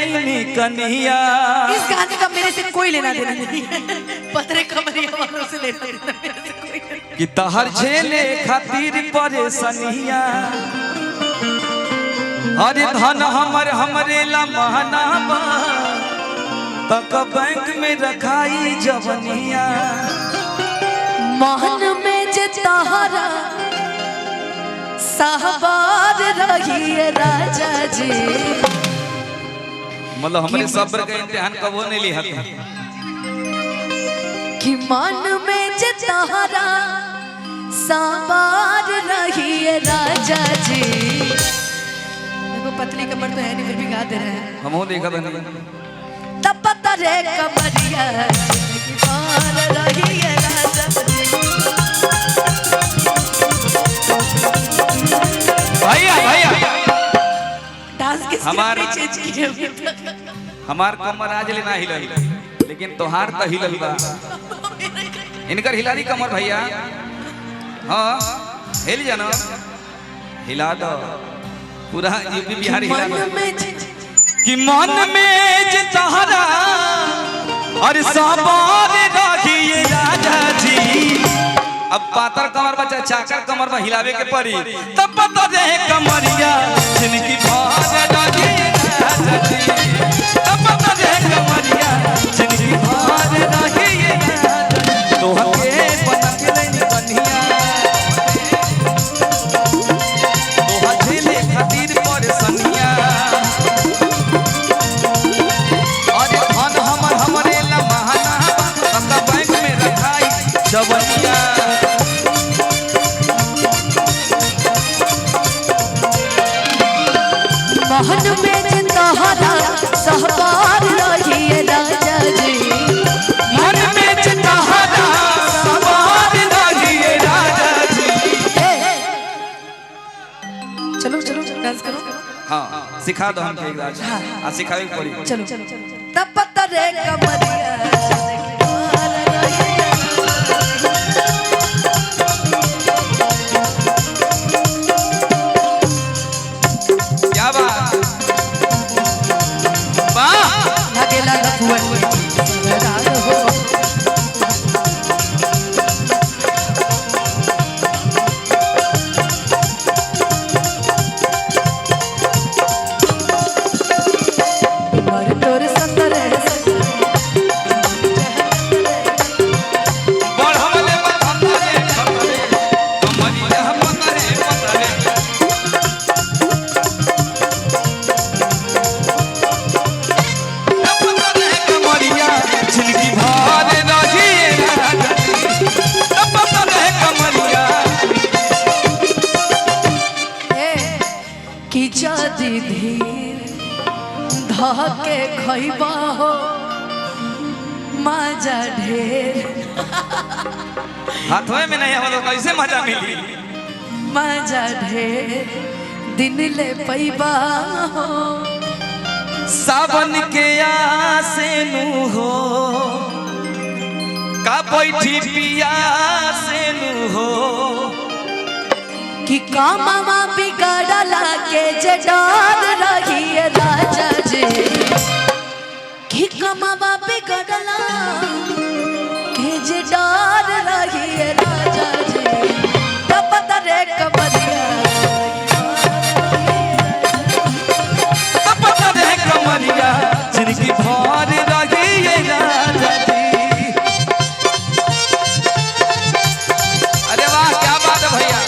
लैनी कन्हैया। इस गाने का मेरे से कोई लेना देना नहीं है, पतरे कमरिया वालों से लेना देना मेरे से कोई नहीं। कि तहर झेले खातिर परेशानिया। अरे धन हमर हमरे ला महनाबा तक बैंक में रखाई जवनिया। महन में जे तहरा सहबार रही राजा जी। मतलब हमारे सब्र का इम्तिहान कबो नहीं लिया कि मन में जे तहरा सहबार रही राजा जी। देखो पतली कमर तो है नहीं फिर भी गा दे रहे हैं। हम देखा था तब पता रे कमरिया रही राजा जी। भैया भैया डांस के हमारा चेंज किए हमार कमर आज लेना हिलल, लेकिन तोहार तो हिलल बा। इनकर हिला दी कमर भैया। हाँ हिल जानो, हिला दो पूरा यूपी बिहार हिला दो। कि मन में जे तहरा और सवार रखिए राजा जी। अब पातर कमर बचा चाकर कमर में हिलावे के पड़ी तब पता रहे कमरिया जिनकी भार रखिए राजा जी। तब पता रहे कमरिया जिनकी भार रखिए राजा जी। तोहके बना के लेनी कन्हैया, तोहा झेले खातिर परेशानिया। और धन हमर हमरे ला महाना तब बैंक में रखाई जवनिया। महन में तहरा सहबार रही राजा जी। मन में तहरा सवार रही राजा जी। चलो चलो डांस करो। हाँ सिखा दो हमके एक बार। हाँ सिखावे के पड़ी। चलो तब पता रे कमरिया। क्या बात वाह लगेला भुवन राग हो। मर तोर संदर बढ़वले बखमरे खमरे कमरिया पतरे पतरे। तब पता रहे कमरिया जिनकी भार रखिए राजा जी। तब पता रहे कमरिया कि जदि धीर धके खैबा हो मजा ढेर। हाथों में नहीं हम कैसे मजा मिली। मजा ढेर दिन ले पैबा हो। सावन के आसे नु हो का बैठी पिया से नु हो। कि कामवा बिगड़ला के जे डर रही राजा जी। कि कामवा बिगड़ला के जे डर रही राजा जी। तब पता रे कमरिया। तब पता रहे कमरिया जिनकी भार रखिए राजा जी। अरे वाह क्या बात है भैया।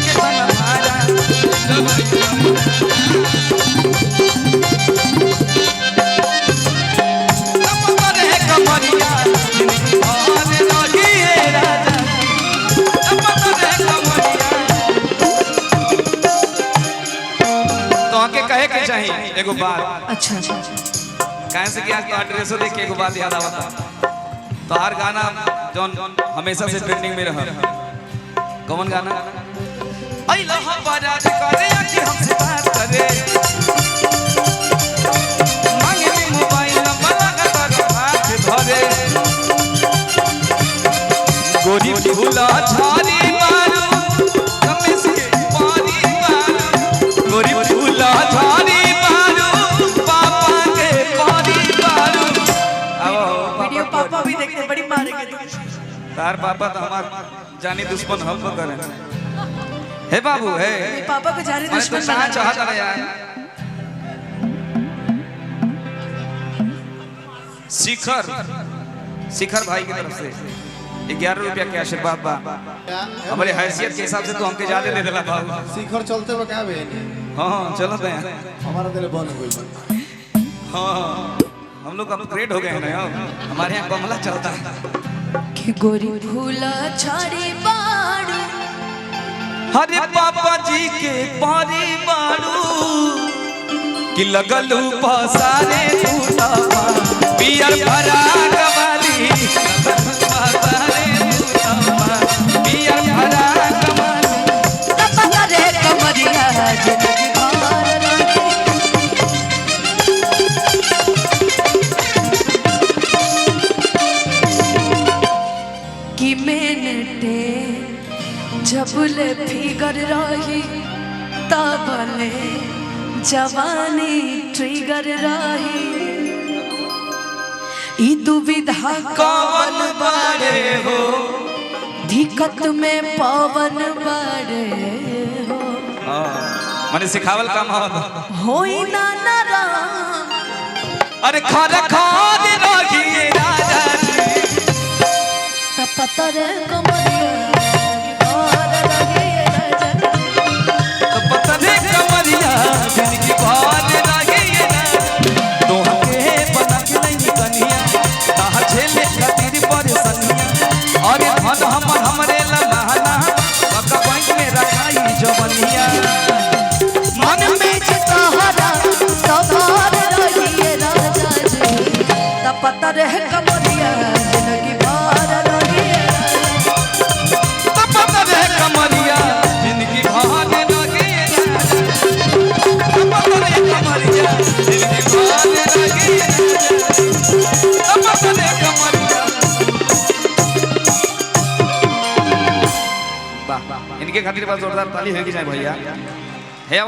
कितना भारा कहे के चाहिए एगो बात। अच्छा अच्छा कहे से कि आज तो ड्रेसो देख के एगो बात याद आवता। तो हर गाना जौन हमेशा से ट्रेंडिंग में रहा। कौन गाना? अइला बारात करे कि हमसे बात करे, मांगे में मोबाइल नंबर लगा तो हाथ धरे, गोरी फूला झाड़ी मारू तार पापा तो हमार जानी दुश्मन हम को करे। हे बाबू हे पापा को जाने मैं तो दुश्मन कहाँ बना चाहता है यार। शिखर शिखर भाई की तरफ से 11 रुपया के आशीर्वाद बा। हमारे हैसियत के हिसाब से तो हमके ज्यादा दे देला बाबू। शिखर चलते हुए क्या बे हाँ चलो तो हमारा दिल बंद हो गई। हाँ हम लोग अपग्रेड हो गए हैं ना यार। हमारे यहाँ कमला चलता है कि गोरी फूला छाड़ी बाड़ू हरे पापा जी के पारी बाड़ू कि लगलू पसारे टूटा पियर भरा कवाली पसारे टूटा पियर भरा कवाली रे कमरिया जिंदगी भर रही कि मैंने जबले फिगर रही तबले जवानी ट्रिगर रही ई दुविधा कौन बारे हो दिक्कत में पवन बड़े हो मैंने सिखावल काम होई ना नाराम अरे खाना खाने रही राजा जी तपतर कमरिया और रही राजा पतले कमरिया जिनकी बात रही तो हके बना के नहीं कनिया ताहा झेले खातिर परेशानिया अरे धन हमर हमरे ललहना पक्का बैंक में रखाई जवनिया मन में चितहरा सवार रही राजा जी तपतर कमरिया जिंदगी भर रही पतले कमरिया जिनकी बात रही पतले कमरिया जिनकी बात रही पतले कमरिया वाह इनके खातिर बस जोरदार ताली होगी जाए भैया है